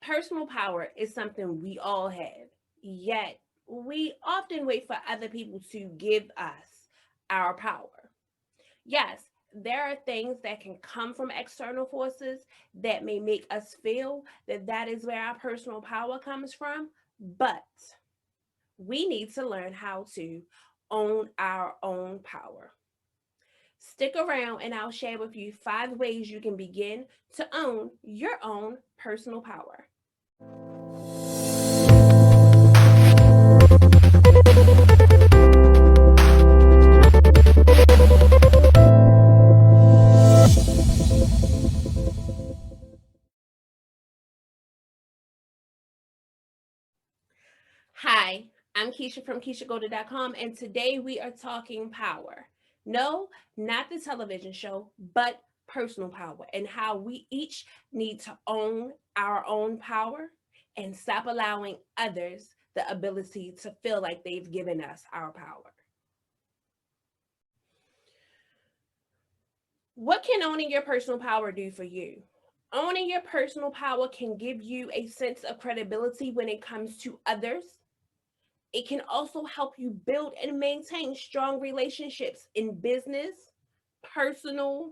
Personal power is something we all have, yet we often wait for other people to give us our power. Yes, there are things that can come from external forces that may make us feel that that is where our personal power comes from, but we need to learn how to own our own power. Stick around and I'll share with you 5 ways you can begin to own your own personal power. Hi, I'm Keisha from KeishaGolder.com, and today we are talking power. No, not the television show, but personal power and how we each need to own our own power and stop allowing others the ability to feel like they've given us our power. What can owning your personal power do for you? Owning your personal power can give you a sense of credibility when it comes to others. It can also help you build and maintain strong relationships in business, personal,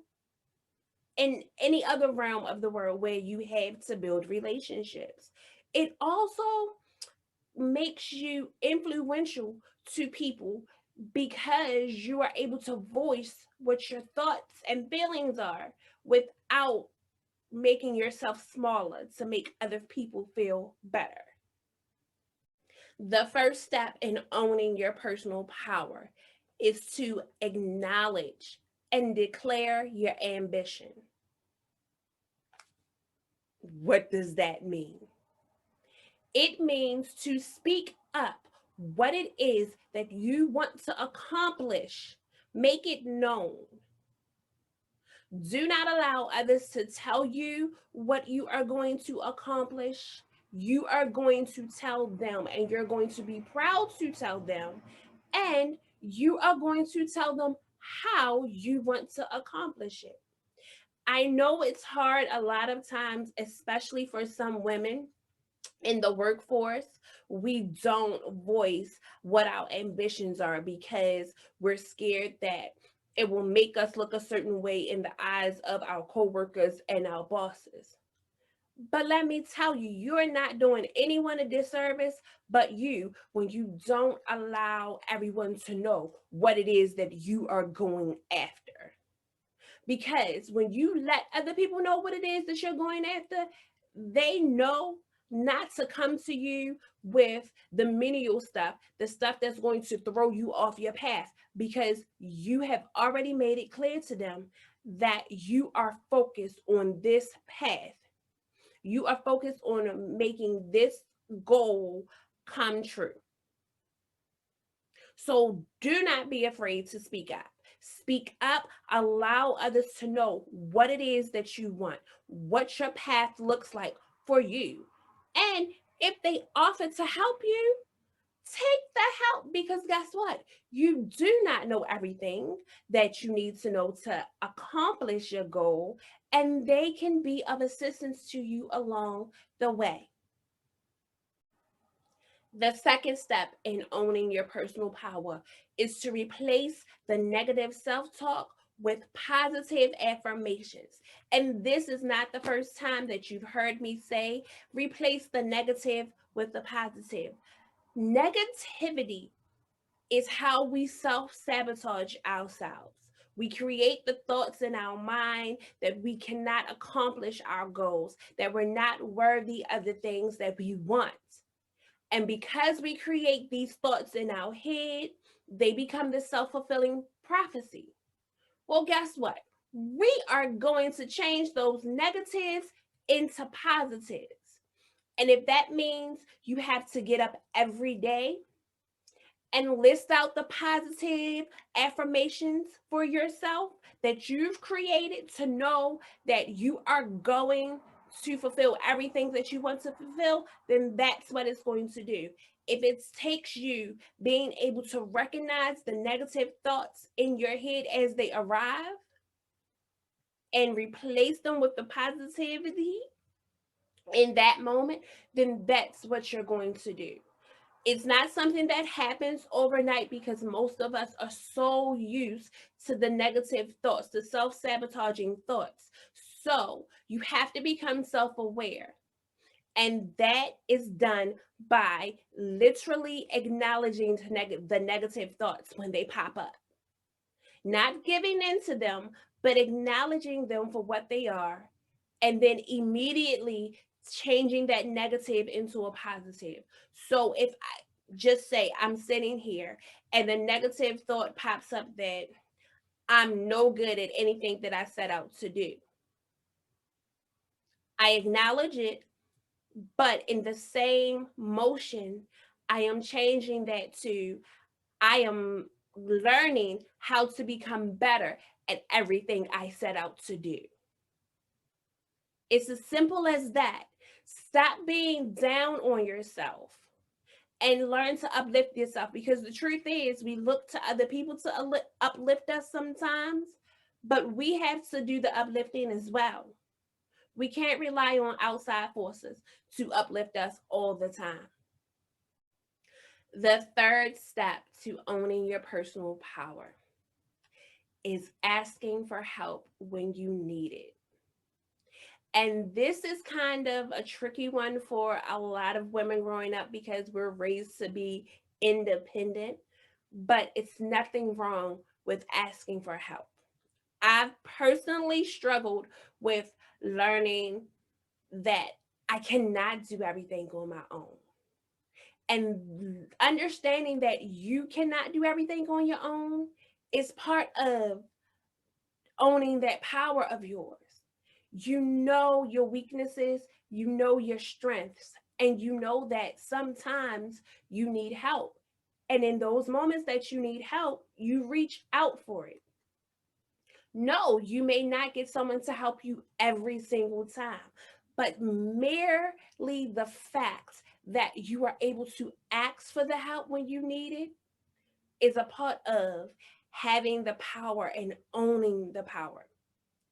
and any other realm of the world where you have to build relationships. It also makes you influential to people because you are able to voice what your thoughts and feelings are without making yourself smaller to make other people feel better. The first step in owning your personal power is to acknowledge and declare your ambition. What does that mean? It means to speak up what it is that you want to accomplish. Make it known. Do not allow others to tell you what you are going to accomplish. You are going to tell them, and you're going to be proud to tell them, and you are going to tell them how you want to accomplish it. I know it's hard a lot of times, especially for some women in the workforce. We don't voice what our ambitions are because we're scared that it will make us look a certain way in the eyes of our coworkers and our bosses. But let me tell you, you're not doing anyone a disservice but you when you don't allow everyone to know what it is that you are going after. Because when you let other people know what it is that you're going after, they know not to come to you with the menial stuff, the stuff that's going to throw you off your path, because you have already made it clear to them that you are focused on this path. You are focused on making this goal come true. So do not be afraid to speak up. Speak up, allow others to know what it is that you want, what your path looks like for you. And if they offer to help you, take the help, because guess what? You do not know everything that you need to know to accomplish your goal, and they can be of assistance to you along the way. The second step in owning your personal power is to replace the negative self talk with positive affirmations. And this is not the first time that you've heard me say replace the negative with the positive. Negativity is how we self sabotage ourselves. We create the thoughts in our mind that we cannot accomplish our goals, that we're not worthy of the things that we want. And because we create these thoughts in our head, they become the self fulfilling prophecy. Well, guess what? We are going to change those negatives into positives. And if that means you have to get up every day and list out the positive affirmations for yourself that you've created to know that you are going to fulfill everything that you want to fulfill, then that's what it's going to do. If it takes you being able to recognize the negative thoughts in your head as they arrive and replace them with the positivity, in that moment, then that's what you're going to do. It's not something that happens overnight because most of us are so used to the negative thoughts, the self sabotaging thoughts. So you have to become self aware. And that is done by literally acknowledging the negative thoughts when they pop up, not giving in to them, but acknowledging them for what they are, and then immediately changing that negative into a positive. So if I just say I'm sitting here and the negative thought pops up that I'm no good at anything that I set out to do, I acknowledge it, but in the same motion, I am changing that to I am learning how to become better at everything I set out to do. It's as simple as that. Stop being down on yourself and learn to uplift yourself, because the truth is we look to other people to uplift us sometimes, but we have to do the uplifting as well. We can't rely on outside forces to uplift us all the time. The third step to owning your personal power is asking for help when you need it. And this is kind of a tricky one for a lot of women growing up because we're raised to be independent, but it's nothing wrong with asking for help. I've personally struggled with learning that I cannot do everything on my own. And understanding that you cannot do everything on your own is part of owning that power of yours. You know your weaknesses, you know your strengths, and you know that sometimes you need help. And in those moments that you need help, you reach out for it. No, you may not get someone to help you every single time, but merely the fact that you are able to ask for the help when you need it is a part of having the power and owning the power.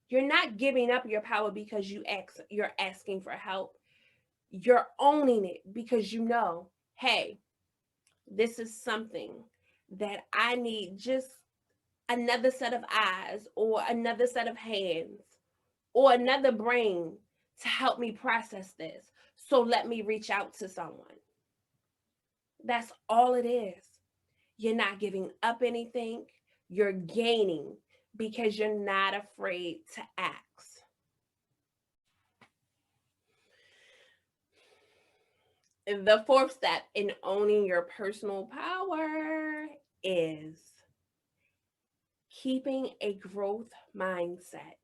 You're not giving up your power because you're asking for help. You're owning it because you know, hey, this is something that I need just another set of eyes or another set of hands or another brain to help me process this. So let me reach out to someone. That's all it is. You're not giving up anything. You're gaining because you're not afraid to ask. The fourth step in owning your personal power is keeping a growth mindset.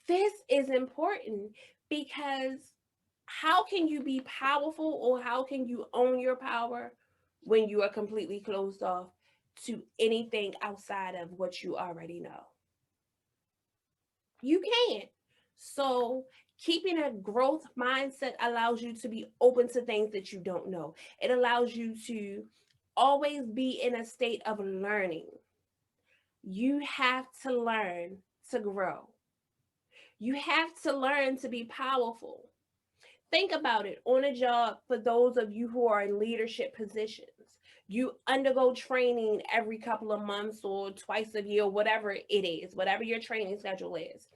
This is important because how can you be powerful or how can you own your power when you are completely closed off to anything outside of what you already know? You can't. So, keeping a growth mindset allows you to be open to things that you don't know. It allows you to always be in a state of learning. You have to learn to grow. You have to learn to be powerful. Think about it on a job for those of you who are in leadership positions. You undergo training every couple of months or twice a year, whatever it is, whatever your training schedule is.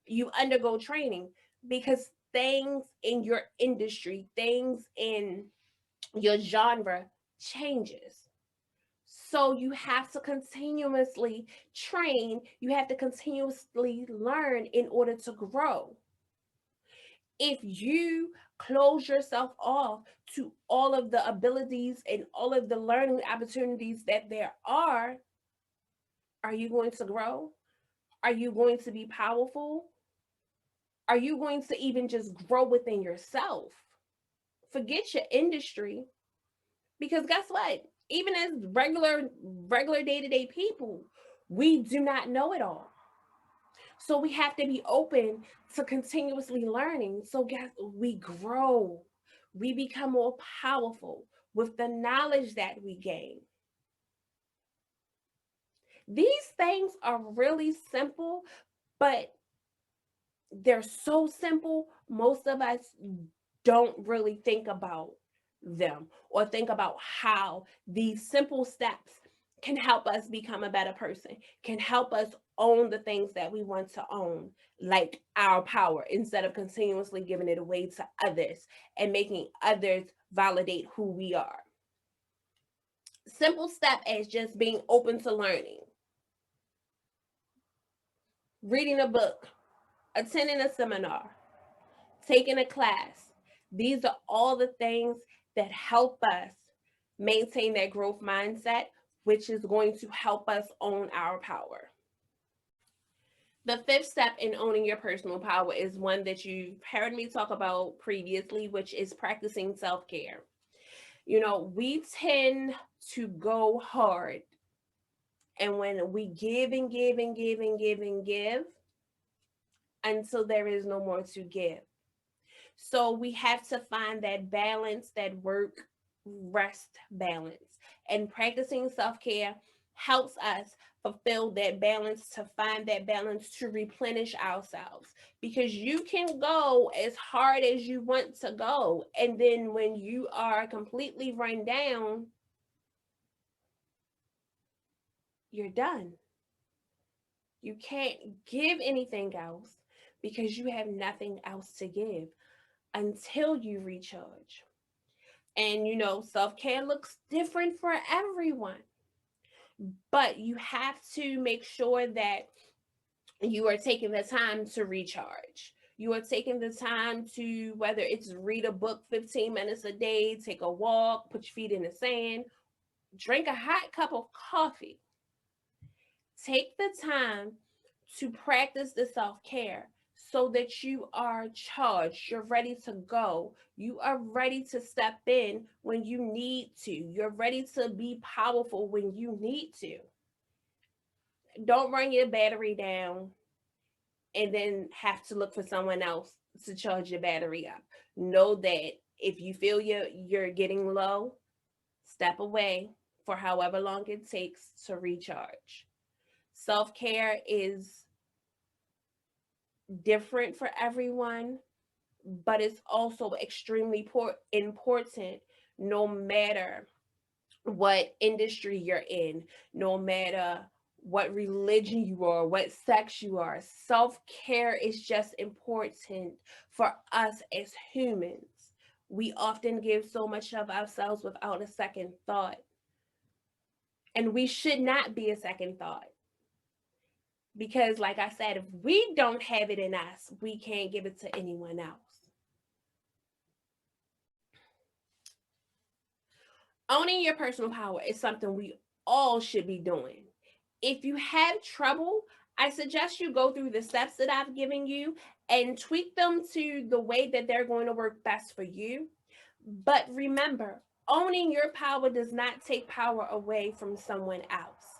You undergo training because things in your industry, things in your genre changes. So you have to continuously train, you have to continuously learn in order to grow. If you close yourself off to all of the abilities and all of the learning opportunities that there are you going to grow? Are you going to be powerful? Are you going to even just grow within yourself? Forget your industry, because guess what? Even as regular day-to-day people, we do not know it all. So we have to be open to continuously learning. So guess we grow. We become more powerful with the knowledge that we gain. These things are really simple, but They're so simple, most of us don't really think about them or think about how these simple steps can help us become a better person, can help us own the things that we want to own, like our power, instead of continuously giving it away to others and making others validate who we are. Simple step as just being open to learning, reading a book, attending a seminar, taking a class. These are all the things that help us maintain that growth mindset, which is going to help us own our power. The fifth step in owning your personal power is one that you've heard me talk about previously, which is practicing self care. You know, we tend to go hard, and when we give and give and give and give and give until there is no more to give. So we have to find that balance, that work rest balance. And practicing self care helps us fulfill that balance, to find that balance, to replenish ourselves. Because you can go as hard as you want to go. And then when you are completely run down, you're done. You can't give anything else because you have nothing else to give until you recharge. And you know, self care looks different for everyone, but you have to make sure that you are taking the time to recharge. You are taking the time to, whether it's read a book 15 minutes a day, take a walk, put your feet in the sand, drink a hot cup of coffee. Take the time to practice the self care so that you are charged, you're ready to go, you are ready to step in when you need to, you're ready to be powerful when you need to. Don't run your battery down and then have to look for someone else to charge your battery up. Know that if you feel you're getting low, step away for however long it takes to recharge. Self care is different for everyone, but it's also extremely important no matter what industry you're in, no matter what religion you are, what sex you are. Self care is just important for us as humans. We often give so much of ourselves without a second thought, and we should not be a second thought. Because, like I said, if we don't have it in us, we can't give it to anyone else. Owning your personal power is something we all should be doing. If you have trouble, I suggest you go through the steps that I've given you and tweak them to the way that they're going to work best for you. But remember, owning your power does not take power away from someone else.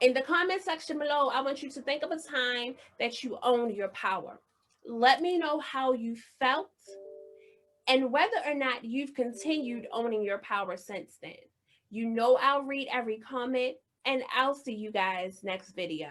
In the comment section below, I want you to think of a time that you owned your power. Let me know how you felt and whether or not you've continued owning your power since then. You know I'll read every comment, and I'll see you guys next video.